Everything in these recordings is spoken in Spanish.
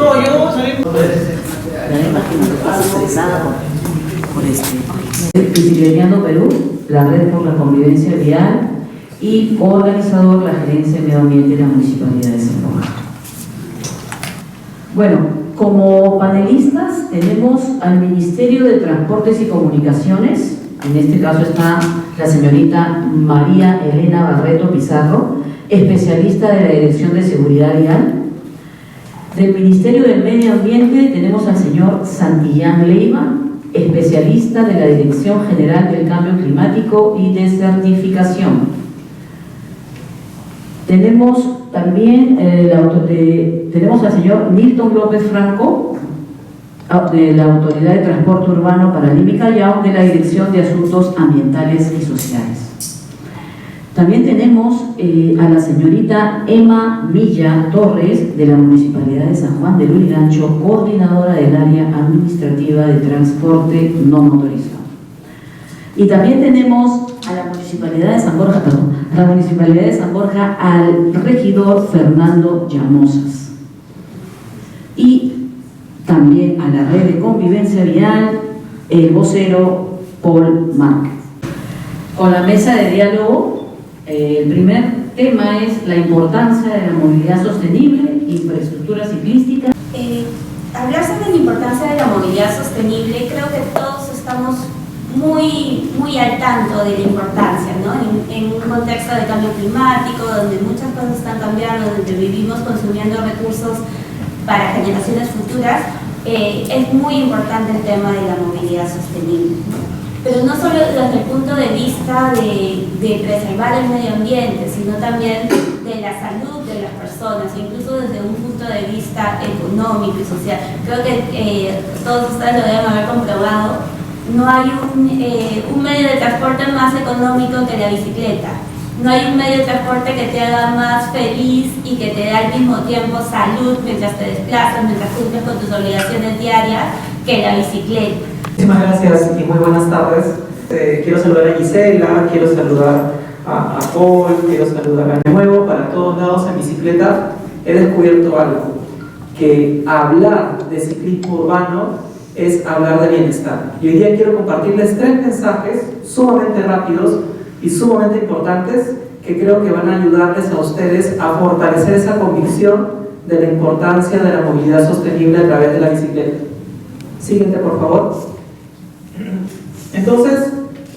No, yo salí. Ya me imagino que estás estresada por Bicicleteando Perú, la Red por la Convivencia Vial y organizador la Gerencia de Medio Ambiente de la Municipalidad de San Borja. Bueno, como panelistas tenemos al Ministerio de Transportes y Comunicaciones. En este caso está la señorita María Elena Barreto Pizarro, especialista de la Dirección de Seguridad Vial. Del Ministerio del Medio Ambiente tenemos al señor Santillán Leiva, especialista de la Dirección General del Cambio Climático y de Certificación. Tenemos también tenemos al señor Nilton López Franco, de la Autoridad de Transporte Urbano para Lima y Callao, de la Dirección de Asuntos Ambientales y Sociales. También tenemos a la señorita Emma Milla Torres, de la Municipalidad de San Juan de Lurigancho, coordinadora del área administrativa de transporte no motorizado. Y también tenemos a la Municipalidad de San Borja, al regidor Fernando Llamosas. Y también a la Red de Convivencia Vial, el vocero Paul Márquez. Con la mesa de diálogo, el primer tema es la importancia de la movilidad sostenible, infraestructura ciclística. Hablar sobre la importancia de la movilidad sostenible, creo que todos estamos muy al tanto de la importancia, ¿no? En un contexto de cambio climático, donde muchas cosas están cambiando, donde vivimos consumiendo recursos para generaciones futuras, es muy importante el tema de la movilidad sostenible, ¿no? Pero no solo desde el punto de vista de preservar el medio ambiente, sino también de la salud de las personas, incluso desde un punto de vista económico y social. Creo que todos ustedes lo deben haber comprobado. No hay un medio de transporte más económico que la bicicleta. No hay un medio de transporte que te haga más feliz y que te dé al mismo tiempo salud mientras te desplazas, mientras cumples con tus obligaciones diarias, que la bicicleta. Muchísimas gracias y muy buenas tardes. Quiero saludar a Gisela, quiero saludar a Paul, quiero saludar a nuevo. Para todos lados en bicicleta he descubierto algo, que hablar de ciclismo urbano es hablar de bienestar. Y hoy día quiero compartirles 3 mensajes sumamente rápidos y sumamente importantes que creo que van a ayudarles a ustedes a fortalecer esa convicción de la importancia de la movilidad sostenible a través de la bicicleta. Siguiente, por favor. Entonces,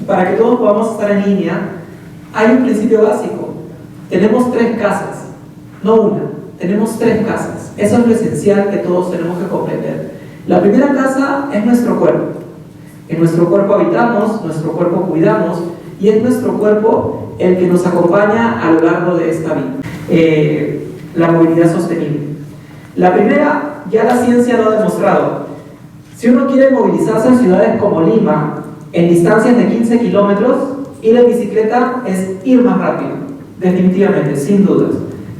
para que todos podamos estar en línea, hay un principio básico. Tenemos 3 casas, no una, tenemos 3 casas. Eso es lo esencial que todos tenemos que comprender. La primera casa es nuestro cuerpo. En nuestro cuerpo habitamos, nuestro cuerpo cuidamos, y es nuestro cuerpo el que nos acompaña a lo largo de esta vida. La movilidad sostenible. La primera, ya la ciencia lo ha demostrado. Si uno quiere movilizarse en ciudades como Lima, en distancias de 15 kilómetros, ir en bicicleta es ir más rápido, definitivamente, sin dudas.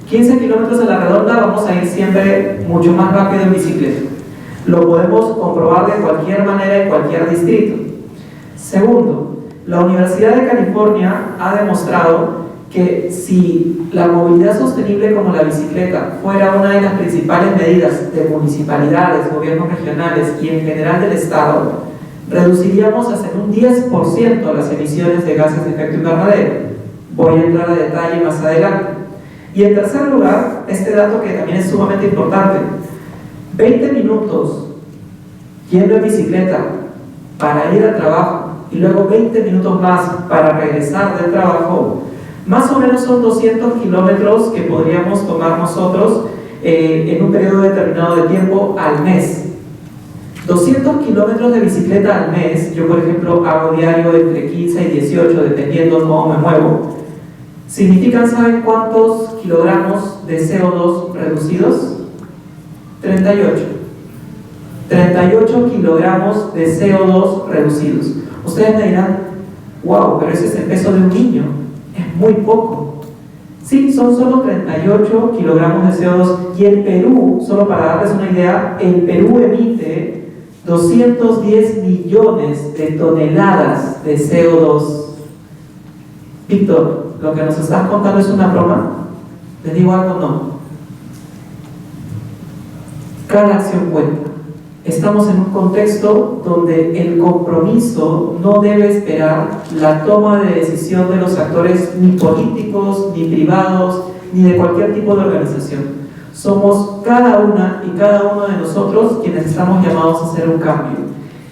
15 kilómetros a la redonda vamos a ir siempre mucho más rápido en bicicleta. Lo podemos comprobar de cualquier manera en cualquier distrito. Segundo, la Universidad de California ha demostrado que si la movilidad sostenible como la bicicleta fuera una de las principales medidas de municipalidades, gobiernos regionales y en general del Estado, reduciríamos hasta un 10% las emisiones de gases de efecto invernadero. Voy a entrar a detalle más adelante. Y en tercer lugar, este dato que también es sumamente importante: 20 minutos yendo en bicicleta para ir al trabajo y luego 20 minutos más para regresar del trabajo, más o menos son 200 kilómetros que podríamos tomar nosotros en un periodo determinado de tiempo al mes. 200 kilómetros de bicicleta al mes, yo por ejemplo hago diario entre 15 y 18, dependiendo de cómo me muevo, significan, ¿saben cuántos kilogramos de CO2 reducidos? 38. 38 kilogramos de CO2 reducidos. Ustedes me dirán, wow, pero ese es el peso de un niño, es muy poco. Sí, son solo 38 kilogramos de CO2. Y el Perú, solo para darles una idea, el Perú emite 210 millones de toneladas de CO2. Víctor, ¿lo que nos estás contando es una broma? ¿Les digo algo? No. Cada acción cuenta. Estamos en un contexto donde el compromiso no debe esperar la toma de decisión de los actores ni políticos, ni privados, ni de cualquier tipo de organización. Somos cada una y cada uno de nosotros quienes estamos llamados a hacer un cambio.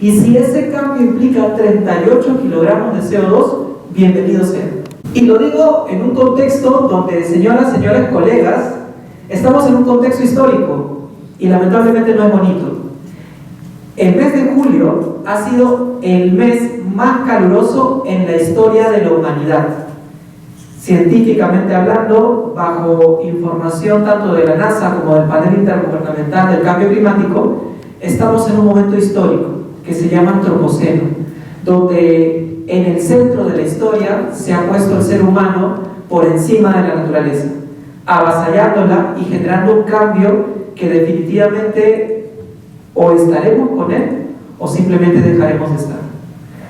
Y si ese cambio implica 38 kilogramos de CO2, bienvenido sea. Y lo digo en un contexto donde, señoras, señores, colegas, estamos en un contexto histórico y lamentablemente no es bonito. El mes de julio ha sido el mes más caluroso en la historia de la humanidad. Científicamente hablando, bajo información tanto de la NASA como del panel intergubernamental del cambio climático, estamos en un momento histórico que se llama antropoceno, donde en el centro de la historia se ha puesto el ser humano por encima de la naturaleza, avasallándola y generando un cambio que definitivamente o estaremos con él o simplemente dejaremos de estar.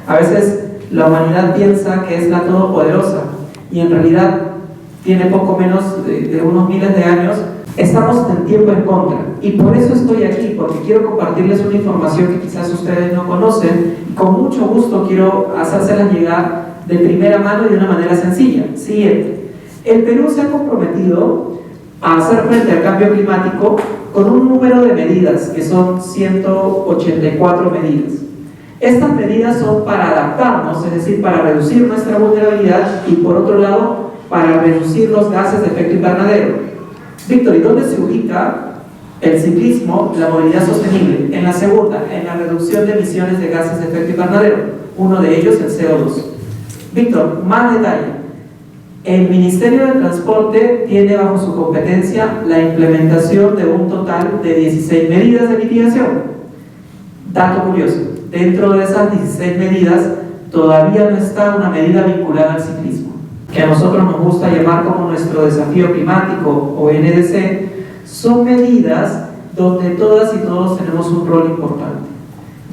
A veces la humanidad piensa que es la todopoderosa y en realidad tiene poco menos de unos miles de años. Estamos en tiempo en contra y por eso estoy aquí, porque quiero compartirles una información que quizás ustedes no conocen y con mucho gusto quiero hacérselas llegar de primera mano y de una manera sencilla. Siguiente, el Perú se ha comprometido a hacer frente al cambio climático con un número de medidas, que son 184 medidas. Estas medidas son para adaptarnos, es decir, para reducir nuestra vulnerabilidad y por otro lado, para reducir los gases de efecto invernadero. Víctor, ¿y dónde se ubica el ciclismo, la movilidad sostenible? En la segunda, en la reducción de emisiones de gases de efecto invernadero, uno de ellos el CO2. Víctor, más detalle. El Ministerio de Transporte tiene bajo su competencia la implementación de un total de 16 medidas de mitigación. Dato curioso, dentro de esas 16 medidas todavía no está una medida vinculada al ciclismo, que a nosotros nos gusta llamar como nuestro desafío climático o NDC. Son medidas donde todas y todos tenemos un rol importante,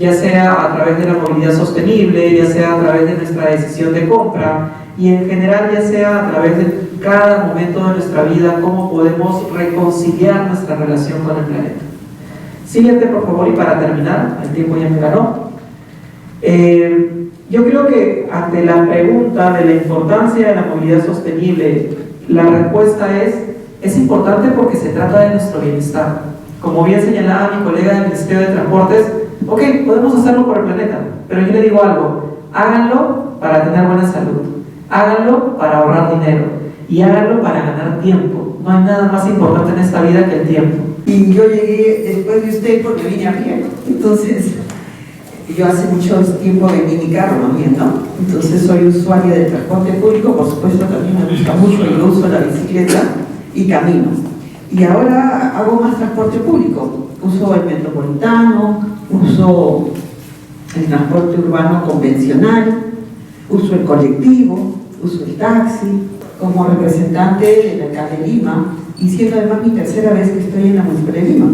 ya sea a través de la movilidad sostenible, ya sea a través de nuestra decisión de compra, y en general ya sea a través de cada momento de nuestra vida, cómo podemos reconciliar nuestra relación con el planeta. Siguiente, por favor, y para terminar, el tiempo ya me ganó. Yo creo que ante la pregunta de la importancia de la movilidad sostenible, la respuesta es importante porque se trata de nuestro bienestar. Como bien señalaba mi colega del Ministerio de Transportes, ok, podemos hacerlo por el planeta, pero yo le digo algo, háganlo para tener buena salud. Háganlo para ahorrar dinero y háganlo para ganar tiempo. No hay nada más importante en esta vida que el tiempo. Y yo llegué después de usted porque vine a pie. Entonces, yo hace mucho tiempo vendí mi carro también, ¿no? Entonces soy usuaria del transporte público, por supuesto también me gusta mucho el uso de la bicicleta y camino. Y ahora hago más transporte público. Uso el metropolitano, uso el transporte urbano convencional, uso el colectivo, uso el taxi, como representante del alcalde de Lima, y siendo además mi tercera vez que estoy en la Municipalidad de Lima.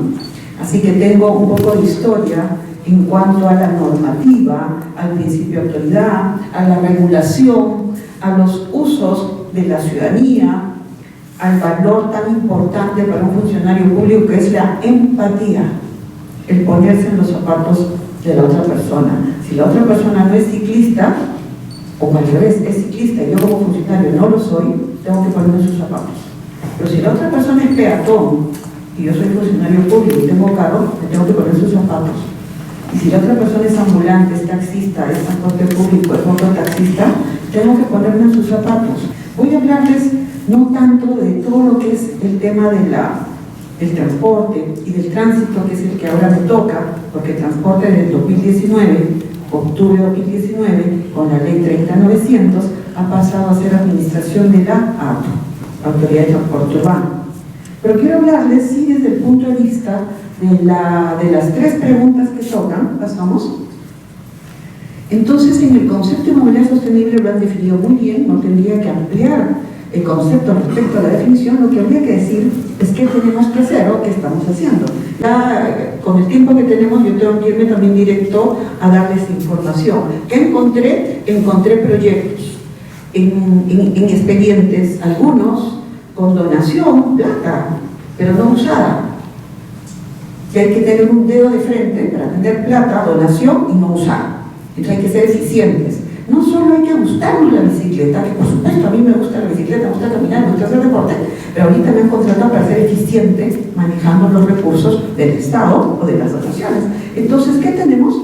Así que tengo un poco de historia en cuanto a la normativa, al principio de autoridad, a la regulación, a los usos de la ciudadanía, al valor tan importante para un funcionario público que es la empatía, el ponerse en los zapatos de la otra persona. Si la otra persona no es ciclista, o al revés, es ciclista y yo como funcionario no lo soy, tengo que ponerme en sus zapatos. Pero si la otra persona es peatón y yo soy funcionario público y tengo carro, me tengo que poner sus zapatos. Y si la otra persona es ambulante, es taxista, es transporte público, es mototaxista, tengo que ponerme en sus zapatos. Voy a hablarles no tanto de todo lo que es el tema del transporte y del tránsito, que es el que ahora me toca, porque el transporte del 2019, octubre de 2019, con la ley 30.900, ha pasado a ser administración de la ATU, Autoridad de Transporte Urbano. Pero quiero hablarles, sí, desde el punto de vista de las tres preguntas que tocan. ¿Pasamos? Entonces, en el concepto de movilidad sostenible lo han definido muy bien, no tendría que ampliar el concepto respecto a la definición. Lo que habría que decir es qué tenemos que hacer o qué estamos haciendo. Ya, con el tiempo que tenemos, yo tengo que irme también directo a darles información. ¿Qué encontré? Encontré proyectos en expedientes, algunos con donación, plata, pero no usada. que hay que tener un dedo de frente para tener plata, donación y no usar. Entonces hay que ser eficientes. No solo hay que gustarnos la bicicleta, que por supuesto a mí me gusta la bicicleta, me gusta caminar, me gusta hacer deporte, pero ahorita me han contratado para ser eficiente manejando los recursos del Estado o de las donaciones. Entonces, ¿qué tenemos?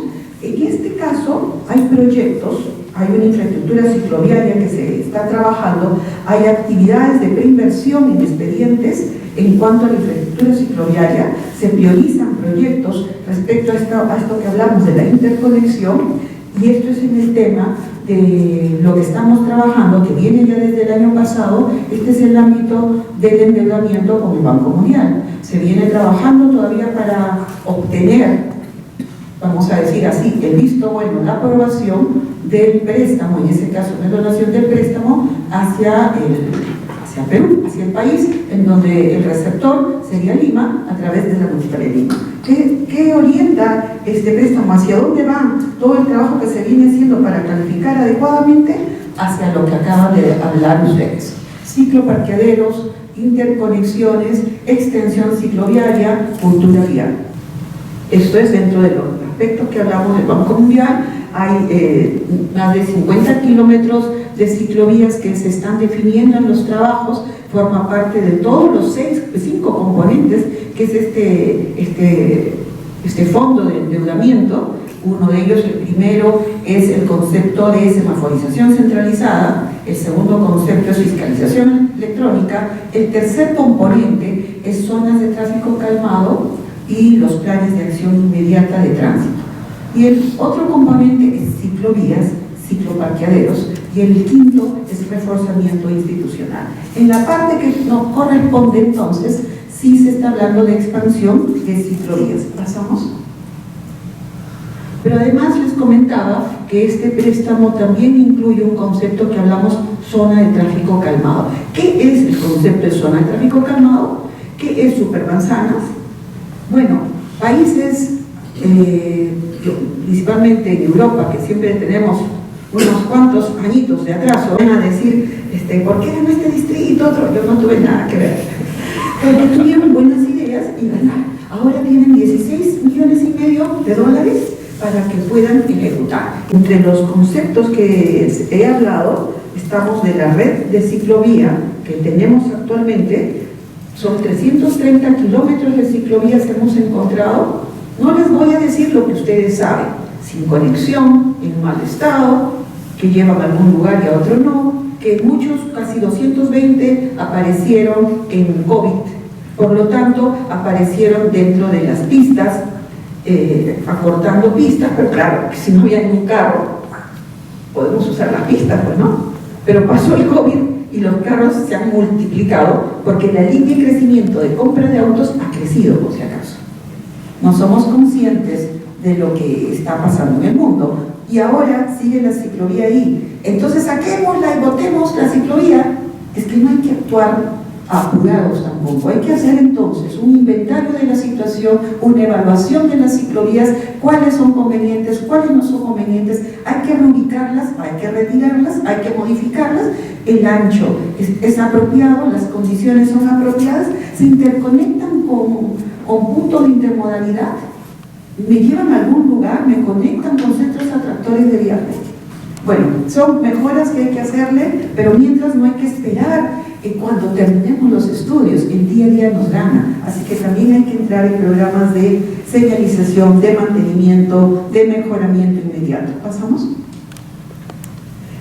En este caso hay proyectos, hay una infraestructura cicloviaria que se está trabajando, hay actividades de preinversión en expedientes en cuanto a la infraestructura cicloviaria, se priorizan proyectos respecto a esto que hablamos de la interconexión, y esto es en el tema de lo que estamos trabajando, que viene ya desde el año pasado. Este es el ámbito del endeudamiento con el Banco Mundial. Se viene trabajando todavía para obtener, vamos a decir así, el visto bueno, la aprobación del préstamo, en ese caso la donación del préstamo hacia Perú, hacia el país, en donde el receptor sería Lima, a través de la Municipalidad de Lima. ¿Qué orienta este préstamo? ¿Hacia dónde va todo el trabajo que se viene haciendo para calificar adecuadamente? Hacia lo que acaban de hablar ustedes. Cicloparqueaderos, interconexiones, extensión cicloviaria, cultura vial. Esto es dentro de los aspectos que hablamos del Banco Mundial. Hay más de 50 kilómetros de ciclovías que se están definiendo en los trabajos, forma parte de todos los 5 componentes que es este fondo de endeudamiento. Uno de ellos, el primero, es el concepto de semaforización centralizada, el segundo concepto es fiscalización electrónica, el tercer componente es zonas de tráfico calmado y los planes de acción inmediata de tránsito. Y el otro componente es ciclovías, cicloparqueaderos, y el quinto es reforzamiento institucional. En la parte que nos corresponde entonces, sí se está hablando de expansión de ciclovías. ¿Pasamos? Pero además les comentaba que este préstamo también incluye un concepto que hablamos, zona de tráfico calmado. ¿Qué es el concepto de zona de tráfico calmado? ¿Qué es supermanzanas? Bueno, países, principalmente en Europa, que siempre tenemos unos cuantos añitos de atraso, van a decir, ¿por qué en este distrito otro? Yo no tuve nada que ver. Porque tuvieron buenas ideas y ahora tienen 16,5 millones de dólares para que puedan ejecutar. Entre los conceptos que he hablado, estamos de la red de ciclovía que tenemos actualmente. Son 330 kilómetros de ciclovías que hemos encontrado. No les voy a decir lo que ustedes saben, sin conexión, en mal estado, que llevan a algún lugar y a otro no, que muchos, casi 220, aparecieron en COVID. Por lo tanto, aparecieron dentro de las pistas, acortando pistas, pero claro, que si no había ningún carro, podemos usar las pistas, pues no. Pero pasó el COVID y los carros se han multiplicado porque la línea de crecimiento de compra de autos ha crecido, por si acaso. No somos conscientes de lo que está pasando en el mundo y ahora sigue la ciclovía ahí. Entonces saquémosla y botemos la ciclovía. Es que no hay que actuar apurados tampoco, hay que hacer entonces un inventario de la situación, una evaluación de las ciclovías, cuáles son convenientes, cuáles no son convenientes, hay que reubicarlas, hay que retirarlas, hay que modificarlas, el ancho es apropiado, las condiciones son apropiadas, se interconectan con puntos de intermodalidad, me llevan a algún lugar, me conectan con centros atractores de viaje. Bueno, son mejoras que hay que hacerle, pero mientras no hay que esperar cuando terminemos los estudios, el día a día nos gana, así que también hay que entrar en programas de señalización, de mantenimiento, de mejoramiento inmediato. ¿Pasamos?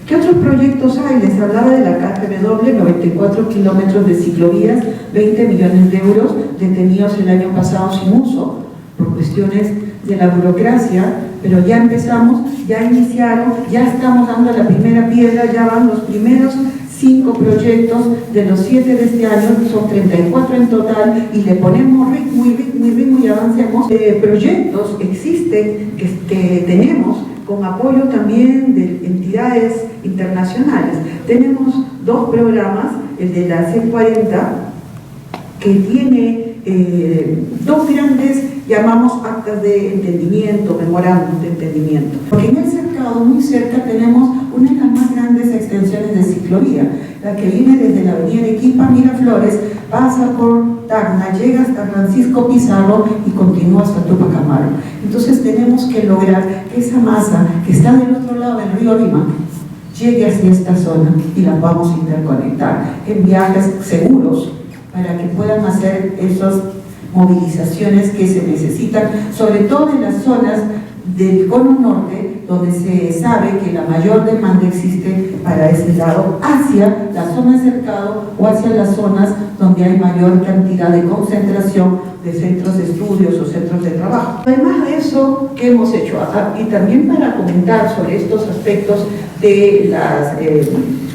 ¿Qué otros proyectos hay? Les hablaba de la KfW, 94 kilómetros de ciclovías, 20 millones de euros detenidos el año pasado sin uso, por cuestiones de la burocracia, pero ya empezamos, ya iniciaron, ya estamos dando la primera piedra, ya van los primeros 5 proyectos de los 7 de este año, son 34 en total, y le ponemos ritmo y avancemos. Proyectos existen que tenemos con apoyo también de entidades internacionales. Tenemos 2 programas, el de la C40, que tiene 2 grandes, llamamos actas de entendimiento, memorándum de entendimiento. Porque en el cercado, muy cerca, tenemos una de las más grandes extensiones de ciclovía, la que viene desde la avenida Arequipa, Miraflores, pasa por Tacna, llega hasta Francisco Pizarro y continúa hasta Tupac Amaru. Entonces tenemos que lograr que esa masa que está del otro lado del río Lima llegue hacia esta zona y la podamos interconectar en viajes seguros para que puedan hacer esas movilizaciones que se necesitan, sobre todo en las zonas del cono norte, donde se sabe que la mayor demanda existe para ese lado, hacia la zona de cercado o hacia las zonas donde hay mayor cantidad de concentración de centros de estudios o centros de trabajo. Además de eso, ¿qué hemos hecho? Y también para comentar sobre estos aspectos de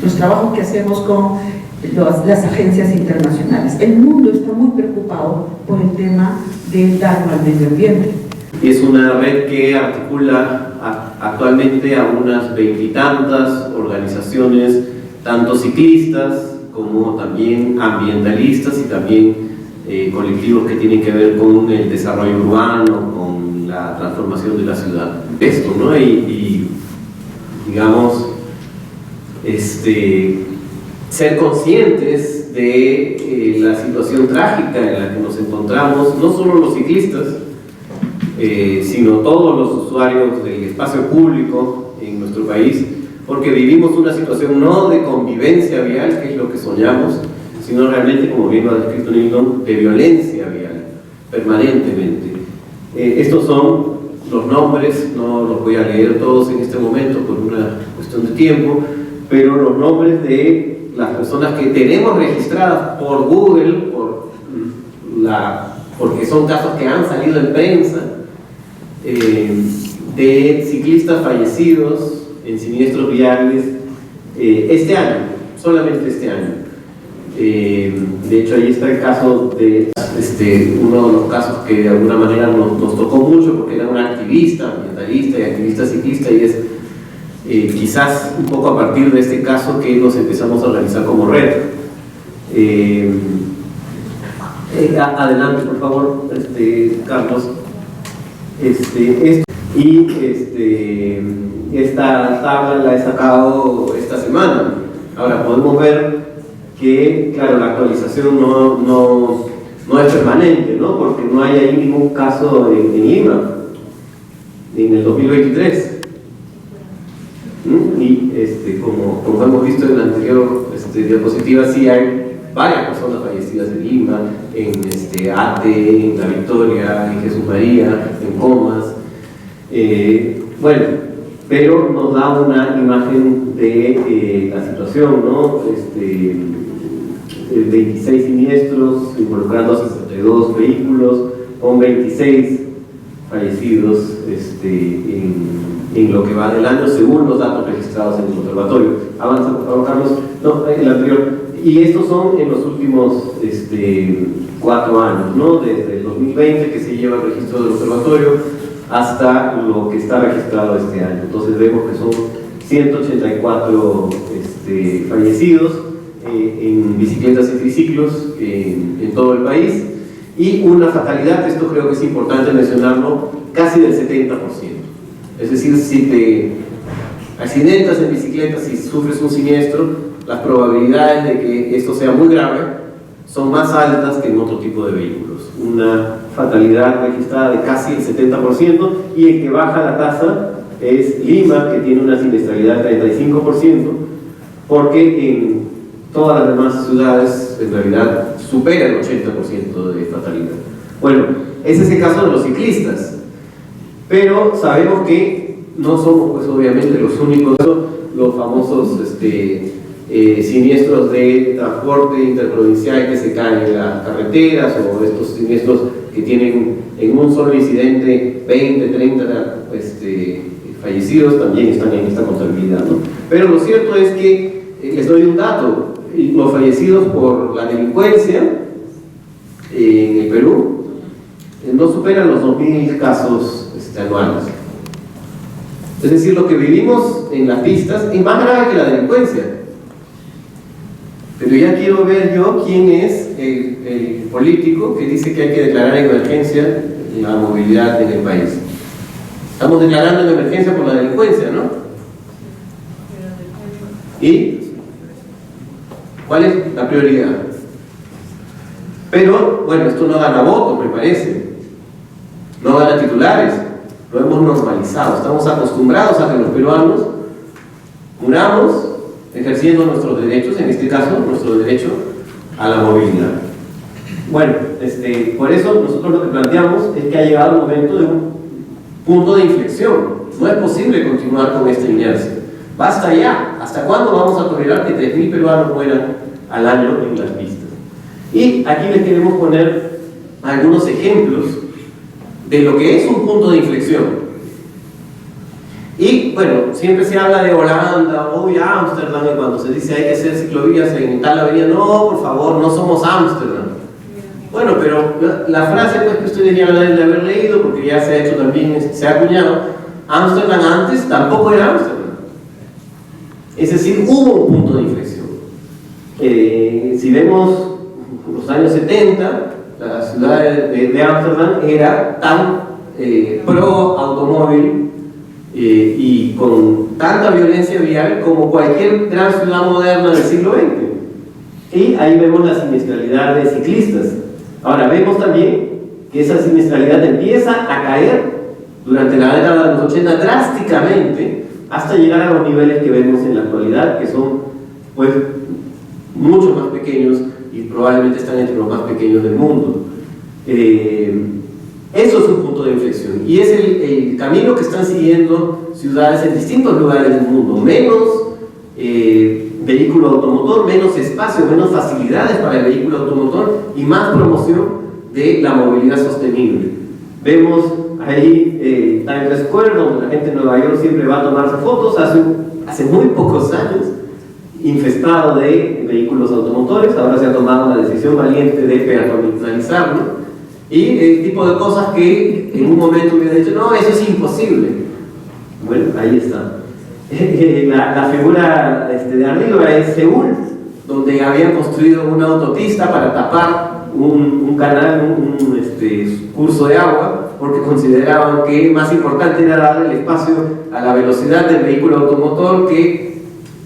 los trabajos que hacemos con las agencias internacionales. El mundo está muy preocupado por el tema del daño al medio ambiente. Es una red que articula actualmente a unas 20 y tantas organizaciones, tanto ciclistas como también ambientalistas y también colectivos que tienen que ver con el desarrollo urbano, con la transformación de la ciudad. Esto, ¿no? Y digamos, ser conscientes de la situación trágica en la que nos encontramos, no solo los ciclistas, sino todos los usuarios del espacio público en nuestro país, porque vivimos una situación no de convivencia vial, que es lo que soñamos, sino realmente, como bien lo ha descrito Nilton, de violencia vial, permanentemente. Estos son los nombres, no los voy a leer todos en este momento por una cuestión de tiempo, pero los nombres de las personas que tenemos registradas por Google, porque son casos que han salido en prensa, de ciclistas fallecidos en siniestros viales este año, solamente este año. De hecho, ahí está el caso de uno de los casos que de alguna manera nos tocó mucho, porque era un activista ambientalista y activista ciclista, y es quizás un poco a partir de este caso que nos empezamos a organizar como red. Adelante, por favor, Carlos. Esta tabla la he sacado esta semana. Ahora podemos ver que, claro, la actualización no es permanente, ¿no? Porque no hay ahí ningún caso en Lima en el 2023. Y como hemos visto en la anterior diapositiva, sí hay varias personas fallecidas en Lima, en Ate, en La Victoria, en Jesús María, en Comas. Bueno, pero nos da una imagen de la situación, ¿no? 26 siniestros involucrando 62 vehículos, con 26 fallecidos en lo que va del año, según los datos registrados en el observatorio. Avanza, por favor, Carlos. No, el anterior. Y estos son en los últimos 4 años, ¿no? Desde el 2020, que se lleva el registro del observatorio, hasta lo que está registrado este año. Entonces vemos que son 184 fallecidos en bicicletas y triciclos en todo el país, y una fatalidad, esto creo que es importante mencionarlo, casi del 70%. Es decir, si te accidentas en bicicleta, si sufres un siniestro, las probabilidades de que esto sea muy grave son más altas que en otro tipo de vehículos. Una fatalidad registrada de casi el 70%, y el que baja la tasa es Lima, que tiene una siniestralidad de 35%, porque en todas las demás ciudades en realidad supera el 80% de fatalidad. Bueno, ese es el caso de los ciclistas, pero sabemos que no somos, pues, obviamente los únicos, los famosos siniestros de transporte interprovincial que se caen en las carreteras, o estos siniestros que tienen en un solo incidente 20, 30 fallecidos, también están en esta contabilidad, ¿no? Pero lo cierto es que, les doy un dato, los fallecidos por la delincuencia en el Perú no superan los 2.000 casos anuales. Es decir, lo que vivimos en las pistas es más grave que la delincuencia. Pero ya quiero ver yo quién es el político que dice que hay que declarar en emergencia la movilidad en el país. Estamos declarando en emergencia por la delincuencia, ¿no? ¿Y cuál es la prioridad? Pero, bueno, esto no gana votos, me parece. No gana titulares. Lo hemos normalizado. Estamos acostumbrados a que los peruanos muramos ejerciendo nuestros derechos, en este caso, nuestro derecho a la movilidad. Bueno, por eso nosotros lo que planteamos es que ha llegado el momento de un punto de inflexión. No es posible continuar con esta inercia. Basta ya. ¿Hasta cuándo vamos a tolerar que 3.000 peruanos mueran al año en las pistas? Y aquí les queremos poner algunos ejemplos de lo que es un punto de inflexión. Y bueno, siempre se habla de Holanda, o Ámsterdam, y cuando se dice hay que hacer ciclovías en tal avenida, no, por favor, no somos Ámsterdam. Bueno, pero la frase pues, que ustedes ya la deben de haber leído, porque ya se ha hecho también, se ha acuñado, Ámsterdam antes tampoco era Ámsterdam. Es decir, hubo un punto de inflexión. Si vemos los años 70, la ciudad de Ámsterdam era tan pro automóvil y con tanta violencia vial como cualquier gran ciudad moderna del siglo XX. Y ahí vemos la siniestralidad de ciclistas. Ahora vemos también que esa siniestralidad empieza a caer durante la década de los 80 drásticamente hasta llegar a los niveles que vemos en la actualidad, que son pues mucho más pequeños y probablemente están entre los más pequeños del mundo. Eso es un punto de inflexión y es el camino que están siguiendo ciudades en distintos lugares del mundo. Menos vehículo automotor, menos espacio, menos facilidades para el vehículo automotor y más promoción de la movilidad sostenible. Vemos ahí Times Square, donde la gente de Nueva York siempre va a tomarse fotos, hace muy pocos años, infestado de vehículos automotores. Ahora se ha tomado la decisión valiente de peatonalizarlo. Y el tipo de cosas que en un momento hubiera dicho, no, eso es imposible. Bueno, ahí está. La figura de arriba es Seúl, donde habían construido una autopista para tapar un canal, un curso de agua, porque consideraban que más importante era darle el espacio a la velocidad del vehículo automotor que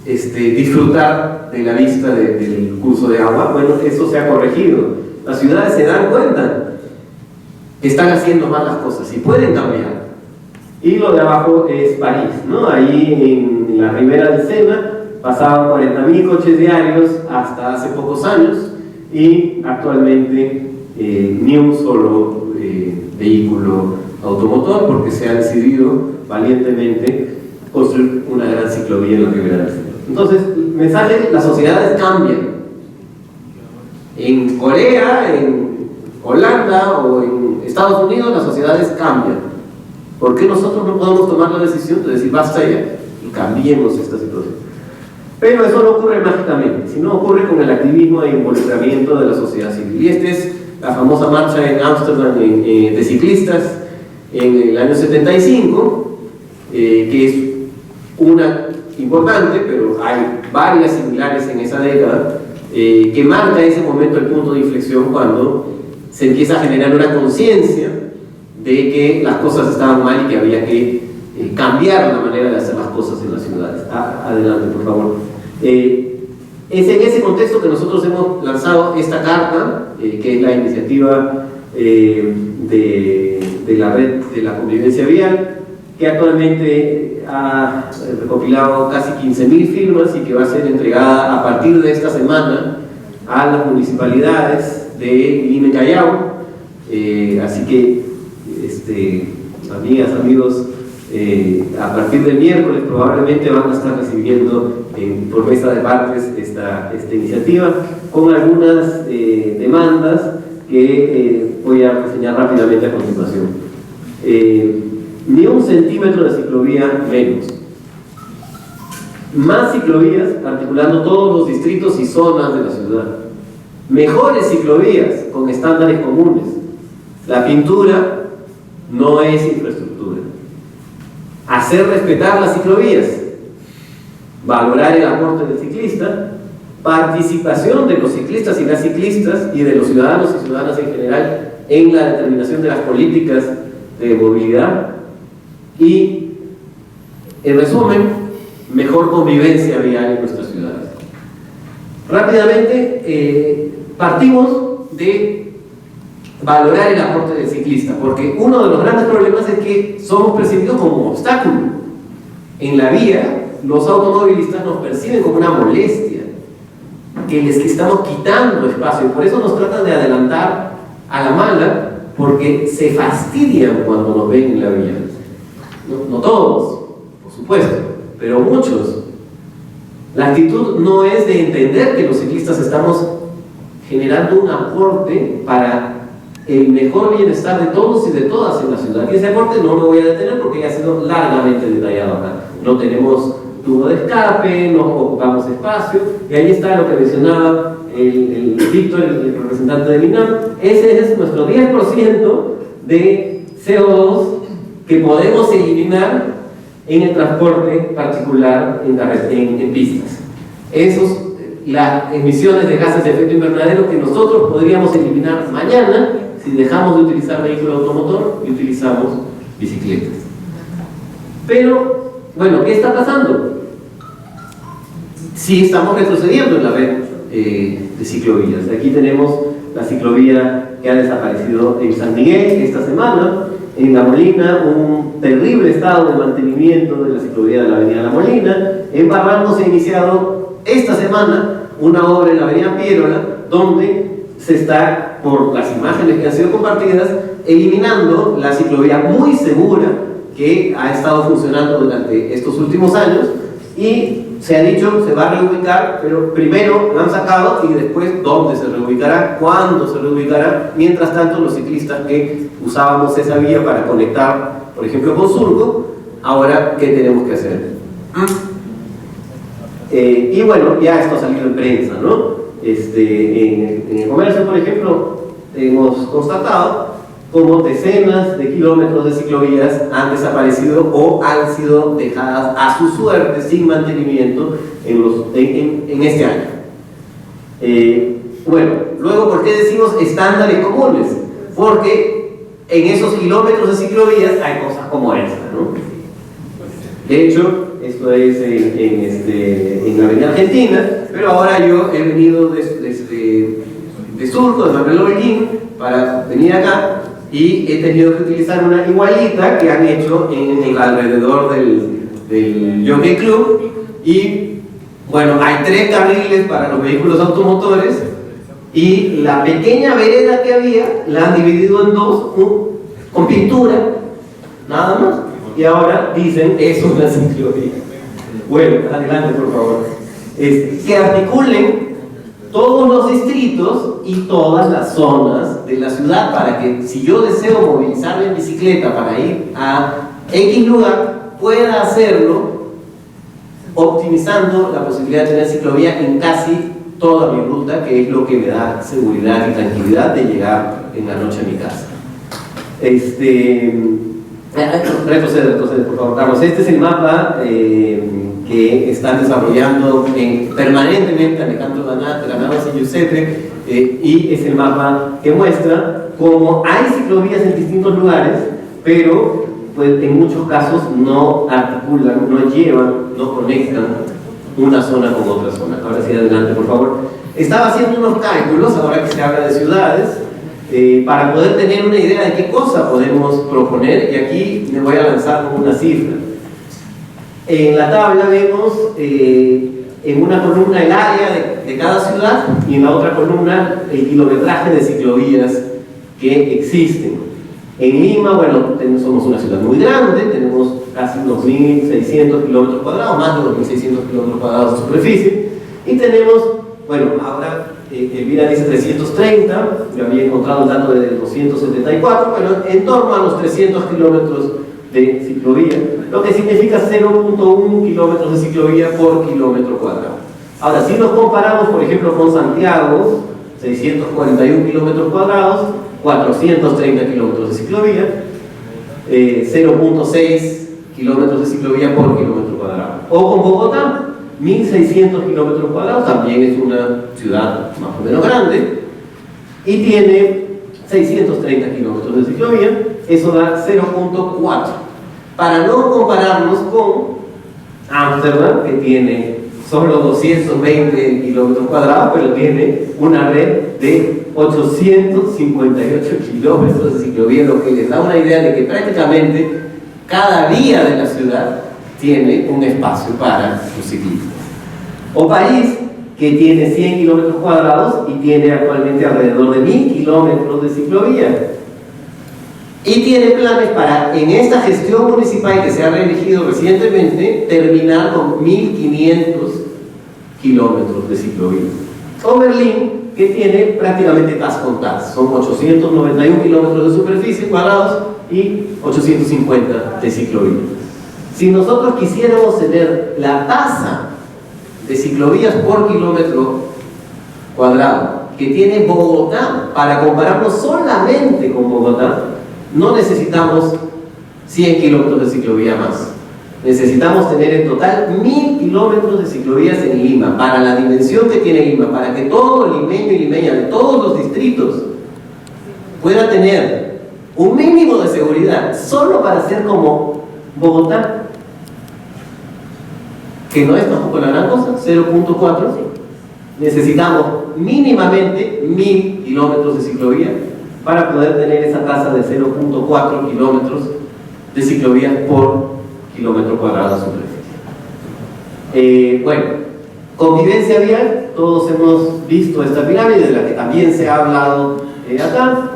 disfrutar de la vista del curso de agua. Bueno, eso se ha corregido. Las ciudades se dan cuenta que están haciendo mal las cosas y pueden cambiar. Y lo de abajo es París, ¿no? Ahí en la Ribera del Sena pasaban 40.000 coches diarios hasta hace pocos años y actualmente ni un solo vehículo automotor, porque se ha decidido valientemente construir una gran ciclovía en la Ribera del Sena. Entonces, el mensaje: las sociedades cambian. En Corea, en Holanda o en Estados Unidos las sociedades cambian. ¿Por qué nosotros no podemos tomar la decisión de decir basta ya y cambiemos esta situación? Pero eso no ocurre mágicamente, sino ocurre con el activismo e involucramiento de la sociedad civil. Y esta es la famosa marcha en Ámsterdam de ciclistas en el año 75, que es una importante, pero hay varias similares en esa década, que marca ese momento el punto de inflexión cuando se empieza a generar una conciencia de que las cosas estaban mal y que había que cambiar la manera de hacer las cosas en las ciudades. Adelante, por favor. Es en ese contexto que nosotros hemos lanzado esta carta, que es la iniciativa de la Red de la Convivencia Vial, que actualmente ha recopilado casi 15.000 firmas y que va a ser entregada a partir de esta semana a las municipalidades de Lima y Callao. Así que amigas, amigos, a partir del miércoles probablemente van a estar recibiendo por mesa de partes esta iniciativa con algunas demandas que voy a reseñar rápidamente a continuación. Ni un centímetro de ciclovía menos. Más ciclovías articulando todos los distritos y zonas de la ciudad. Mejores ciclovías con estándares comunes. La pintura no es infraestructura. Hacer respetar las ciclovías, valorar el aporte del ciclista, participación de los ciclistas y las ciclistas y de los ciudadanos y ciudadanas en general en la determinación de las políticas de movilidad y, en resumen, mejor convivencia vial en nuestras ciudades. Rápidamente, partimos de valorar el aporte del ciclista, porque uno de los grandes problemas es que somos percibidos como un obstáculo. En la vía, los automovilistas nos perciben como una molestia, que les estamos quitando espacio, y por eso nos tratan de adelantar a la mala, porque se fastidian cuando nos ven en la vía. No todos, por supuesto, pero muchos. La actitud no es de entender que los ciclistas estamos generando un aporte para el mejor bienestar de todos y de todas en la ciudad. Y ese aporte no me voy a detener porque ya ha sido largamente detallado acá. No tenemos tubo de escape, no ocupamos espacio, y ahí está lo que mencionaba el Víctor, el representante del INAM. Ese es nuestro 10% de CO2 que podemos eliminar en el transporte particular en pistas. Las emisiones de gases de efecto invernadero que nosotros podríamos eliminar mañana si dejamos de utilizar vehículo automotor y utilizamos bicicletas. Pero, bueno, ¿qué está pasando? Sí, estamos retrocediendo en la red de ciclovías. Aquí tenemos la ciclovía que ha desaparecido en San Miguel esta semana. En La Molina, un terrible estado de mantenimiento de la ciclovía de la avenida La Molina. En Barranco se ha iniciado esta semana una obra en la avenida Piérola, donde se está, por las imágenes que han sido compartidas, eliminando la ciclovía muy segura que ha estado funcionando durante estos últimos años, y se ha dicho se va a reubicar, pero primero lo han sacado y después dónde se reubicará, cuándo se reubicará. Mientras tanto, los ciclistas que usábamos esa vía para conectar, por ejemplo, con Surco, ahora, ¿qué tenemos que hacer? Y bueno, ya esto ha salido en prensa, ¿no? En el comercio, por ejemplo, hemos constatado como decenas de kilómetros de ciclovías han desaparecido o han sido dejadas a su suerte sin mantenimiento en este año. Bueno, luego, ¿por qué decimos estándares comunes? Porque en esos kilómetros de ciclovías hay cosas como esta, ¿no? De hecho, esto es en la avenida Argentina, pero ahora yo he venido de Surco, de Manuel Holguín, para venir acá, y he tenido que utilizar una igualita que han hecho en el alrededor del Jockey Club. Y bueno, hay 3 carriles para los vehículos automotores, y la pequeña vereda que había la han dividido en 2 con pintura, nada más, y ahora dicen eso es una ciclovía. Bueno, adelante por favor. Que articulen todos los distritos y todas las zonas de la ciudad, para que si yo deseo movilizarme en bicicleta para ir a X lugar, pueda hacerlo optimizando la posibilidad de tener ciclovía en casi toda mi ruta, que es lo que me da seguridad y tranquilidad de llegar en la noche a mi casa. Retrocede, por favor, Carlos. Este es el mapa que están desarrollando permanentemente Alejandro Granados y Giuseppe, y es el mapa que muestra cómo hay ciclovías en distintos lugares, pero pues, en muchos casos no articulan, no llevan, no conectan una zona con otra zona. Ahora sí, adelante, por favor. Estaba haciendo unos cálculos, ahora que se habla de ciudades, para poder tener una idea de qué cosa podemos proponer, y aquí me voy a lanzar con una cifra. En la tabla vemos en una columna el área de cada ciudad, y en la otra columna el kilometraje de ciclovías que existen. En Lima, bueno, somos una ciudad muy grande, tenemos casi unos 1.600 kilómetros cuadrados, más de los 1.600 kilómetros cuadrados de superficie, y tenemos, bueno, ahora Elvira dice 330, yo había encontrado el dato de 274, pero en torno a los 300 kilómetros de ciclovía, lo que significa 0.1 kilómetros de ciclovía por kilómetro cuadrado. Ahora, si nos comparamos, por ejemplo, con Santiago, 641 kilómetros cuadrados, 430 kilómetros de ciclovía, 0.6 kilómetros de ciclovía por kilómetro cuadrado. O con Bogotá, 1.600 kilómetros cuadrados, también es una ciudad más o menos grande, y tiene 630 kilómetros de ciclovía, eso da 0.4. Para no compararnos con Ámsterdam, que tiene solo 220 kilómetros cuadrados, pero tiene una red de 858 kilómetros de ciclovía, lo que les da una idea de que prácticamente cada vía de la ciudad tiene un espacio para los ciclistas. O París, que tiene 100 kilómetros cuadrados y tiene actualmente alrededor de 1000 kilómetros de ciclovía. Y tiene planes para, en esta gestión municipal que se ha reelegido recientemente, terminar con 1500 kilómetros de ciclovía. O Berlín, que tiene prácticamente casi contadas, son 891 kilómetros de superficie cuadrados y 850 de ciclovía. Si nosotros quisiéramos tener la tasa de ciclovías por kilómetro cuadrado que tiene Bogotá, para compararnos solamente con Bogotá, no necesitamos 100 kilómetros de ciclovía más. Necesitamos tener en total 1000 kilómetros de ciclovías en Lima, para la dimensión que tiene Lima, para que todo limeño y limeña de todos los distritos pueda tener un mínimo de seguridad, solo para ser como Bogotá, que no es tampoco la gran cosa, 0.4. Necesitamos mínimamente 1000 kilómetros de ciclovía para poder tener esa tasa de 0.4 kilómetros de ciclovías por kilómetro cuadrado de superficie. Bueno, convivencia vial, todos hemos visto esta pirámide de la que también se ha hablado acá.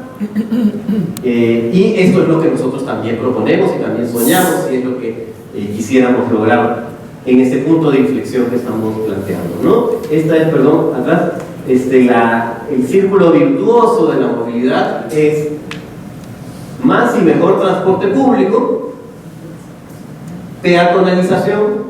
Y esto es lo que nosotros también proponemos y también soñamos, y es lo que quisiéramos lograr en este punto de inflexión que estamos planteando, ¿no? Esta es, perdón, atrás, el círculo virtuoso de la movilidad es más y mejor transporte público, peatonalización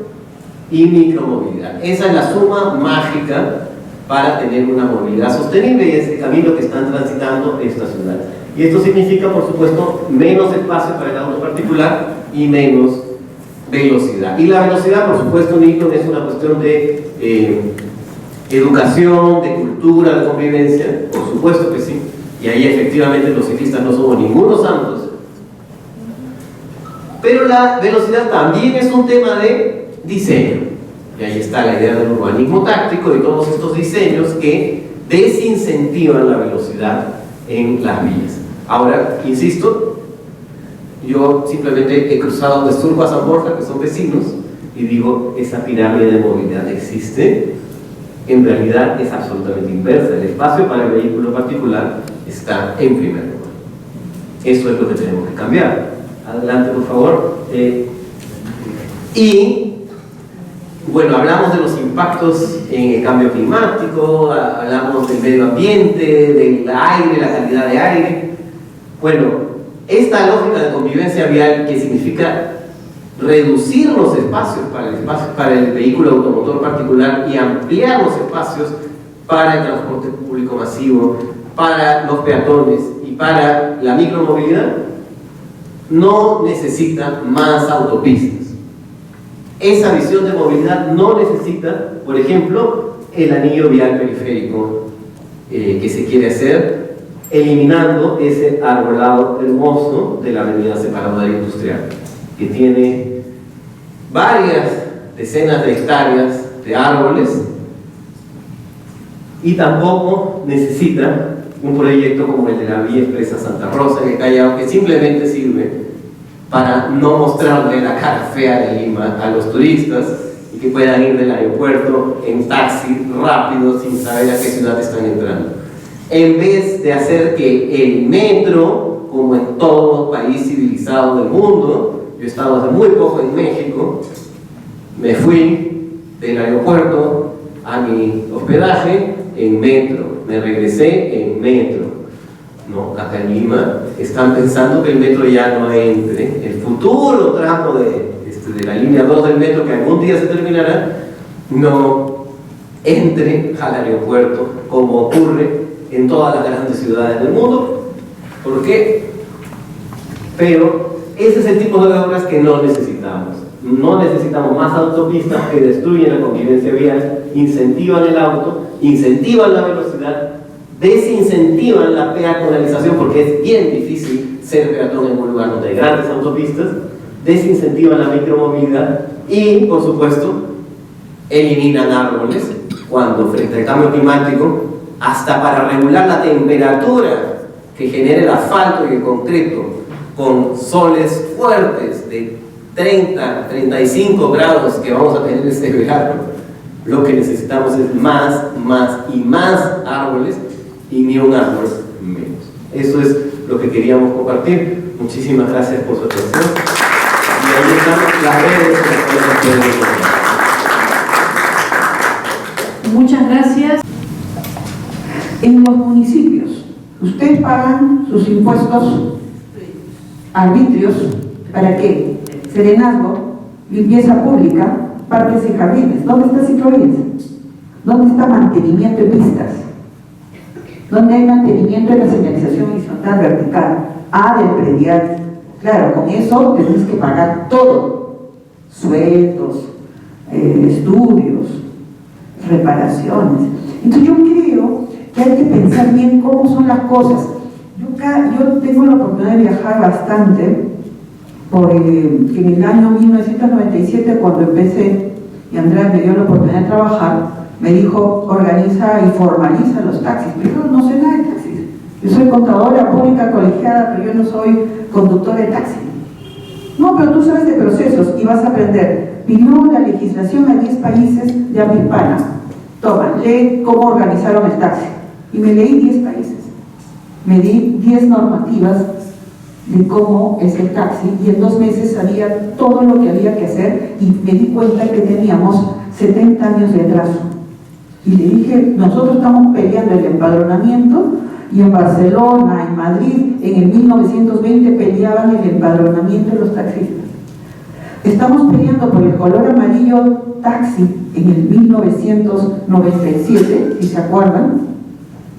y micromovilidad. Esa es la suma mágica para tener una movilidad sostenible, y es el camino que están transitando esta ciudad. Y esto significa, por supuesto, menos espacio para el auto particular y menos velocidad. Y la velocidad, por supuesto, Nilton, es una cuestión de educación, de cultura, de convivencia, por supuesto que sí. Y ahí efectivamente los ciclistas no somos ningunos santos. Pero la velocidad también es un tema de diseño. Y ahí está la idea del urbanismo táctico y todos estos diseños que desincentivan la velocidad en las vías. Ahora, insisto, yo simplemente he cruzado de Surco a San Borja, que son vecinos, y digo, esa pirámide de movilidad existe. En realidad es absolutamente inversa. El espacio para el vehículo particular está en primer lugar. Eso es lo que tenemos que cambiar. Adelante, por favor. Y bueno, hablamos de los impactos en el cambio climático, hablamos del medio ambiente, del aire, la calidad de aire. Bueno, esta lógica de convivencia vial, que significa reducir los espacios para el vehículo automotor particular y ampliar los espacios para el transporte público masivo, para los peatones y para la micromovilidad, no necesita más autopistas. Esa visión de movilidad no necesita, por ejemplo, el anillo vial periférico que se quiere hacer, eliminando ese arbolado hermoso de la avenida Separadora Industrial, que tiene varias decenas de hectáreas de árboles, y tampoco necesita un proyecto como el de la Vía Expresa Santa Rosa en el Callao, que simplemente sirve para no mostrarle la cara fea de Lima a los turistas y que puedan ir del aeropuerto en taxi rápido sin saber a qué ciudad están entrando. En vez de hacer que el metro, como en todo país civilizado del mundo, yo he estado hace muy poco en México, me fui del aeropuerto a mi hospedaje en metro, me regresé en metro. No, acá en Lima están pensando que el metro ya no entre. El futuro tramo de la línea 2 del metro, que algún día se terminará, no entre al aeropuerto como ocurre en todas las grandes ciudades del mundo. ¿Por qué? Pero ese es el tipo de obras que no necesitamos. No necesitamos más autopistas que destruyen la convivencia vial, incentivan el auto, incentivan la velocidad, desincentivan la peatonalización, porque es bien difícil ser peatón en un lugar donde hay grandes autopistas, desincentivan la micromovilidad y, por supuesto, eliminan árboles cuando frente al cambio climático hasta para regular la temperatura que genera el asfalto y el concreto, con soles fuertes de 30, 35 grados que vamos a tener este verano, lo que necesitamos es más y más árboles, y ni un árbol menos. Eso es lo que queríamos compartir. Muchísimas gracias por su atención. Y ahí están las redes que pueden encontrar. Muchas gracias. En los municipios, ustedes pagan sus impuestos, arbitrios, ¿para qué? Serenazgo, limpieza pública, parques y jardines. ¿Dónde está ciclovías? ¿Dónde está mantenimiento de pistas? ¿Dónde hay mantenimiento de la señalización horizontal vertical? Del predial. Claro, con eso tenés que pagar todo. Sueldos, estudios, reparaciones. Entonces yo creo que hay que pensar bien cómo son las cosas. Yo tengo la oportunidad de viajar bastante, porque en el año 1997, cuando empecé, y Andrea me dio la oportunidad de trabajar, me dijo, organiza y formaliza los taxis. Pero yo no sé nada de taxis. Yo soy contadora pública colegiada, pero yo no soy conductora de taxi. No, pero tú sabes de procesos y vas a aprender. Pidió la legislación a 10 países de habla hispana. Toma, lee cómo organizaron el taxi. Y me leí 10 países. Me di 10 normativas de cómo es el taxi, y en 2 meses sabía todo lo que había que hacer, y me di cuenta que teníamos 70 años de atraso. Y le dije, nosotros estamos peleando el empadronamiento, y en Barcelona, en Madrid, en el 1920 peleaban el empadronamiento de los taxistas. Estamos peleando por el color amarillo taxi en el 1997, si se acuerdan,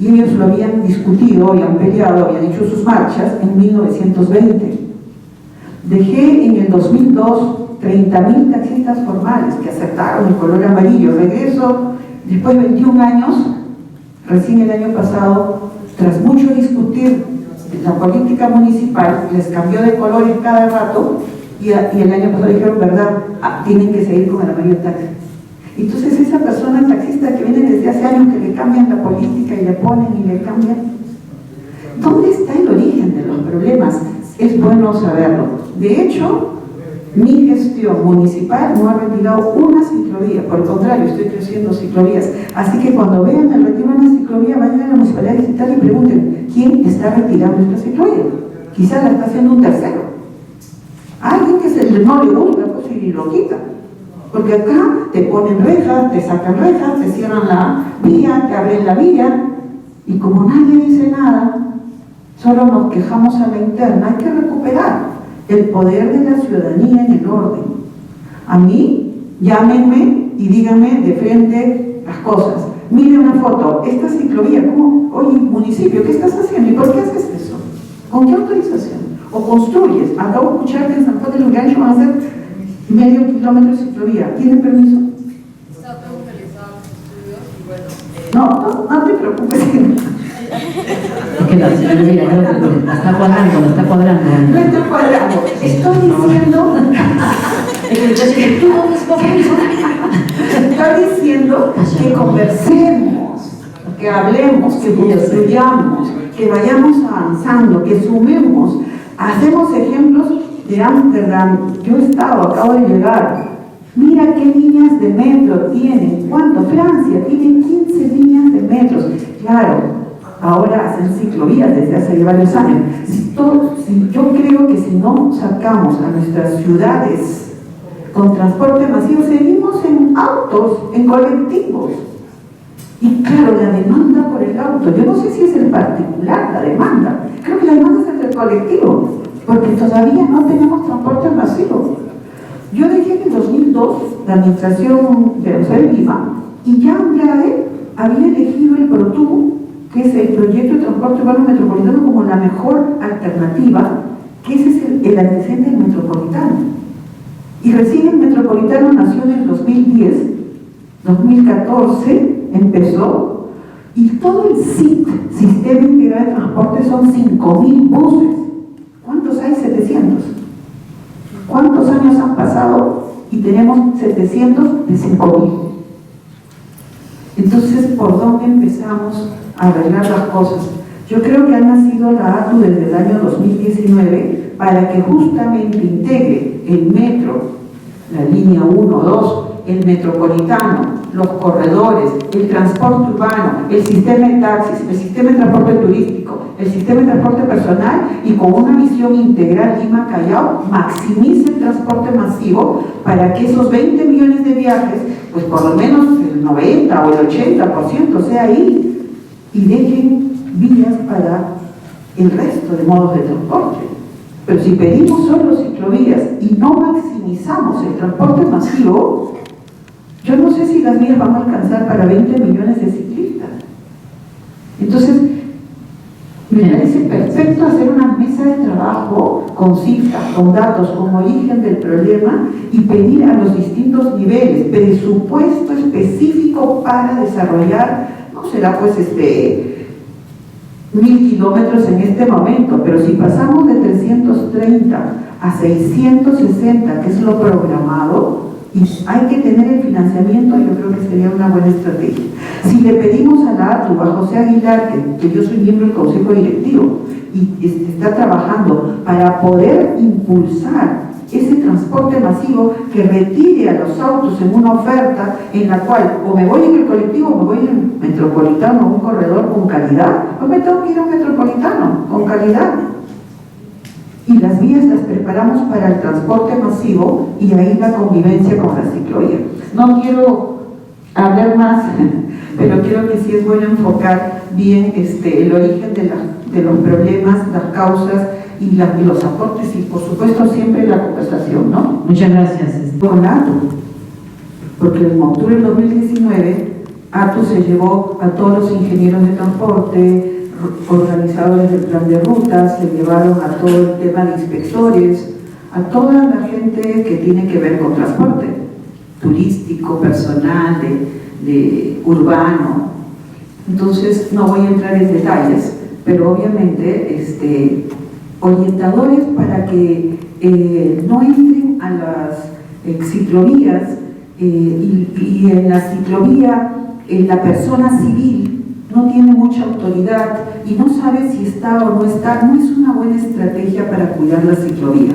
y ellos lo habían discutido, habían peleado, habían hecho sus marchas en 1920. Dejé en el 2002 30.000 taxistas formales que aceptaron el color amarillo. Regreso después de 21 años, recién el año pasado, tras mucho discutir la política municipal, les cambió de colores cada rato, y el año pasado dijeron, verdad, tienen que seguir con el amarillo taxi. Entonces esa persona taxista que viene desde hace años, que le cambian la política y le ponen y le cambian, ¿dónde está el origen de los problemas? Es bueno saberlo. De hecho, mi gestión municipal no ha retirado una ciclovía, por el contrario, estoy creciendo ciclovías. Así que cuando vean el retiro de una ciclovía, vayan a la municipalidad digital y pregunten, ¿quién está retirando esta ciclovía? Quizás la está haciendo un tercero. Alguien que no le gusta, pues, y lo quita. Porque acá te ponen rejas, te sacan rejas, te cierran la vía, te abren la vía, y como nadie dice nada, solo nos quejamos a la interna. Hay que recuperar el poder de la ciudadanía en el orden. A mí, llámenme y díganme de frente las cosas. Mire una foto, esta ciclovía, ¿cómo? Oye, municipio, ¿qué estás haciendo? ¿Y por qué haces eso? ¿Con qué autorización? ¿O construyes? Acabo de escuchar que en San Juan del Urigancho van a hacer medio kilómetro de ciclovía. ¿Tienen permiso? Está todo localizado los estudios y bueno. No te preocupes. Es que la señora, mira, creo que la está cuadrando. No estoy cuadrando. Estoy diciendo. Estoy diciendo que conversemos, que hablemos, que construyamos, que vayamos avanzando, que sumemos. Hacemos ejemplos de Ámsterdam. Yo he estado, acabo de llegar. Mira qué líneas de metro tienen. ¿Cuánto? Francia tiene 15 líneas de metros. Claro, ahora hacen ciclovías desde hace varios años. Yo creo que si no sacamos a nuestras ciudades con transporte masivo, seguimos en autos, en colectivos. Y claro, la demanda por el auto, yo no sé si es el particular, la demanda. Creo que la demanda es entre el colectivo, porque todavía no tenemos transporte masivo. Yo dejé en el 2002 la administración de José de Lima, y ya Andrade había elegido el PROTU, que es el proyecto de transporte urbano metropolitano, como la mejor alternativa, que ese es el antecedente del metropolitano. Y recién el metropolitano nació en el 2010, 2014 empezó, y todo el SIT, Sistema Integrado de Transporte, son 5.000 buses. ¿Cuántos hay? 700. ¿Cuántos años han pasado y tenemos 700 de 5.000? Entonces, ¿por dónde empezamos arreglar las cosas. Yo creo que ha nacido la ATU desde el año 2019 para que justamente integre el metro, la línea 1, 2, el metropolitano, los corredores, el transporte urbano, el sistema de taxis, el sistema de transporte turístico, el sistema de transporte personal, y con una visión integral Lima-Callao maximice el transporte masivo para que esos 20 millones de viajes, pues por lo menos el 90 o el 80% sea ahí, y dejen vías para el resto de modos de transporte. Pero si pedimos solo ciclovías y no maximizamos el transporte masivo, yo no sé si las vías van a alcanzar para 20 millones de ciclistas. Entonces, me parece perfecto hacer una mesa de trabajo con cifras, con datos, con origen del problema, y pedir a los distintos niveles presupuesto específico para desarrollar, no será pues 1000 kilómetros en este momento, pero si pasamos de 330 a 660, que es lo programado, y hay que tener el financiamiento, yo creo que sería una buena estrategia. Si le pedimos a la ATU, a José Aguilar, que yo soy miembro del Consejo Directivo y está trabajando para poder impulsar ese transporte masivo que retire a los autos en una oferta en la cual o me voy en el colectivo o me voy en el metropolitano, un corredor con calidad, pues me tengo que ir a un metropolitano con calidad. Y las vías las preparamos para el transporte masivo, y ahí la convivencia con la ciclovía. No quiero hablar más, pero creo que sí es bueno enfocar bien el origen de los problemas, las causas y los aportes, y por supuesto siempre la conversación, ¿no? Muchas gracias. Con ATU, porque en octubre del 2019 ATU se llevó a todos los ingenieros de transporte, organizadores del plan de rutas, se llevaron a todo el tema de inspectores, a toda la gente que tiene que ver con transporte turístico, personal, de urbano. Entonces no voy a entrar en detalles, pero obviamente orientadores para que no entren a las ciclovías, y en la ciclovía la persona civil no tiene mucha autoridad y no sabe si está o no está. No es una buena estrategia para cuidar la ciclovía.